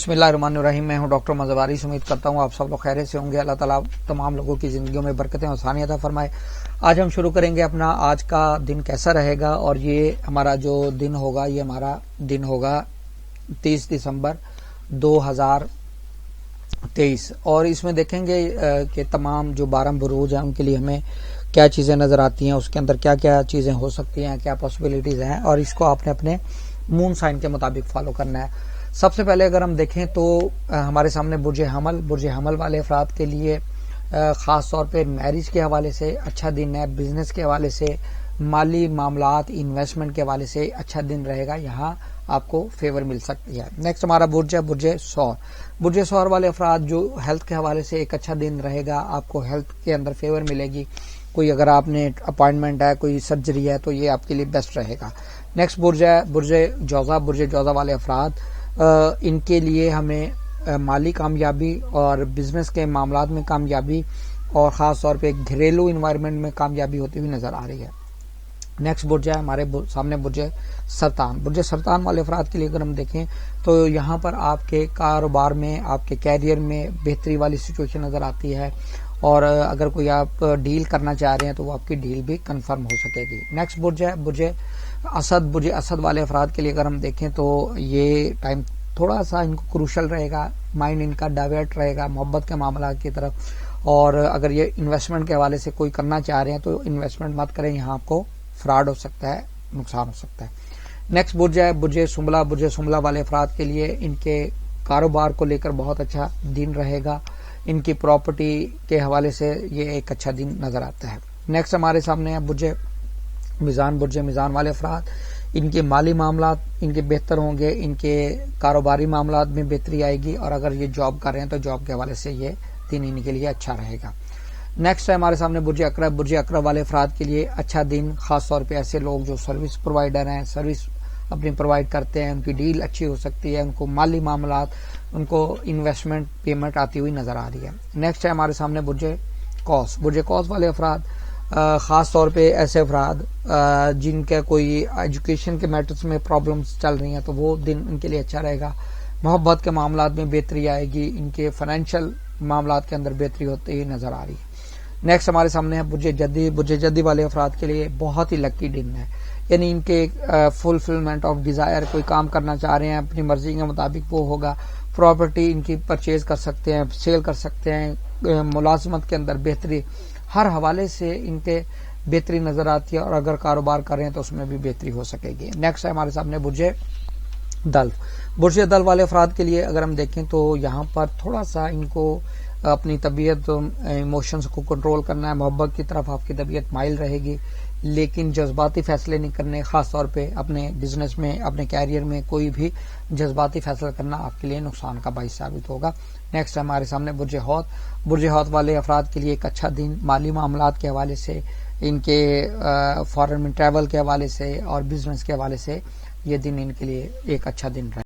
बिस्मिल्लाहिर्रहमानिर्रहीम। मैं हूं डॉक्टर मज़वारी। उम्मीद करता हूं आप सब लोग खैरियत से होंगे। अल्लाह ताला तमाम लोगों की जिंदगियों में बरकतें और आसानियत अता फरमाए। आज हम शुरू करेंगे अपना आज का दिन कैसा रहेगा, और ये हमारा जो दिन होगा ये हमारा दिन होगा 30 दिसंबर 2023, और इसमें देखेंगे कि तमाम जो 12 बुरूज हैं उनके लिए हमें क्या चीज़ें नज़र आती हैं, उसके अंदर क्या क्या चीज़ें हो सकती हैं, क्या पॉसिबिलिटीज़ हैं, और इसको आपने अपने मून साइन के मुताबिक फॉलो करना है। सबसे पहले अगर हम देखें तो हमारे सामने बुर्ज हमल वाले अफराद के लिए ख़ास तौर पे मैरिज के हवाले से अच्छा दिन है, बिजनेस के हवाले से, माली मामलात, इन्वेस्टमेंट के हवाले से अच्छा दिन रहेगा, यहाँ आपको फेवर मिल सकती है। नेक्स्ट हमारा बुर्ज है बुर्ज सौर वाले अफराद जो हेल्थ के हवाले से एक अच्छा दिन रहेगा, आपको हेल्थ के अंदर फेवर मिलेगी। कोई अगर आपने अपॉइंटमेंट है, कोई सर्जरी है, तो ये आपके लिए बेस्ट रहेगा। नेक्स्ट बुर्ज है बुर्ज जौजा वाले अफराद, इनके लिए हमें माली कामयाबी और बिजनेस के मामलात में कामयाबी और ख़ास तौर पे घरेलू इन्वायरमेंट में कामयाबी होती हुई नज़र आ रही है। नेक्स्ट बुर्ज है हमारे सामने बुर्ज सरतान वाले अफराद के लिए अगर हम देखें तो यहाँ पर आपके कारोबार में, आपके कैरियर में बेहतरी वाली सिचुएशन नज़र आती है, और अगर कोई आप डील करना चाह रहे हैं तो वो आपकी डील भी कंफर्म हो सकेगी। नेक्स्ट बुर्ज है बुर्ज असद वाले अफराद के लिए अगर हम देखें तो ये टाइम थोड़ा सा इनको क्रूशल रहेगा, माइंड इनका डाइवर्ट रहेगा मोहब्बत के मामला की तरफ, और अगर ये इन्वेस्टमेंट के हवाले से कोई करना चाह रहे हैं तो इन्वेस्टमेंट मत करें, यहाँ आपको फ्रॉड हो सकता है, नुकसान हो सकता है। नेक्स्ट बुर्ज है बुर्ज सुमला वाले अफराद के लिए इनके कारोबार को लेकर बहुत अच्छा दिन रहेगा, इनकी प्रॉपर्टी के हवाले से ये एक अच्छा दिन नजर आता है। नेक्स्ट हमारे सामने है बुर्ज मीज़ान वाले अफराद, इनके माली मामलात इनके बेहतर होंगे, इनके कारोबारी मामलात में बेहतरी आएगी, और अगर ये जॉब कर रहे हैं तो जॉब के हवाले से ये दिन इनके लिए अच्छा रहेगा। नेक्स्ट है हमारे सामने बुर्ज अकरब वाले अफराद के लिए अच्छा दिन, खास तौर पे ऐसे लोग जो सर्विस प्रोवाइडर हैं, सर्विस अपनी प्रोवाइड करते हैं, उनकी डील अच्छी हो सकती है, उनको माली मामलात, उनको इन्वेस्टमेंट पेमेंट आती हुई नजर आ रही है। नेक्स्ट है हमारे सामने बुर्ज कौस वाले अफराद, ख़ास तौर पे ऐसे अफराद जिनके कोई एजुकेशन के मैटर्स में प्रॉब्लम्स चल रही हैं तो वो दिन इनके लिए अच्छा रहेगा। मोहब्बत के मामलात में बेहतरी आएगी, इनके फाइनेंशियल मामलात के अंदर बेहतरी होती हुई नजर आ रही है। नेक्स्ट हमारे सामने है बुर्ज जद्दी वाले अफराद के लिए बहुत ही लकी दिन है, यानी इनके फुलफिलमेंट ऑफ डिजायर, कोई काम करना चाह रहे हैं अपनी मर्जी के मुताबिक वो होगा, प्रॉपर्टी इनकी परचेज कर सकते हैं, सेल कर सकते हैं, मुलाजमत के अंदर बेहतरी, हर हवाले से इनके बेहतरी नजर आती है, और अगर कारोबार कर रहे हैं तो उसमें भी बेहतरी हो सकेगी। नेक्स्ट है हमारे सामने बुर्ज दल वाले अफराद के लिए अगर हम देखें तो यहाँ पर थोड़ा सा इनको अपनी तबीयत, इमोशंस को कंट्रोल करना है, मोहब्बत की तरफ आपकी तबीयत माइल रहेगी, लेकिन जज्बाती फैसले नहीं करने, खास तौर पे अपने बिजनेस में, अपने कैरियर में कोई भी जज्बाती फैसला करना आपके लिए नुकसान का बाइस साबित होगा। नेक्स्ट हमारे सामने बुर्ज हौत वाले अफराद के लिए एक अच्छा दिन, माली मामलात के हवाले से, इनके फॉरेन में ट्रैवल के हवाले से और बिजनेस के हवाले से ये दिन इनके लिए एक अच्छा दिन रहे।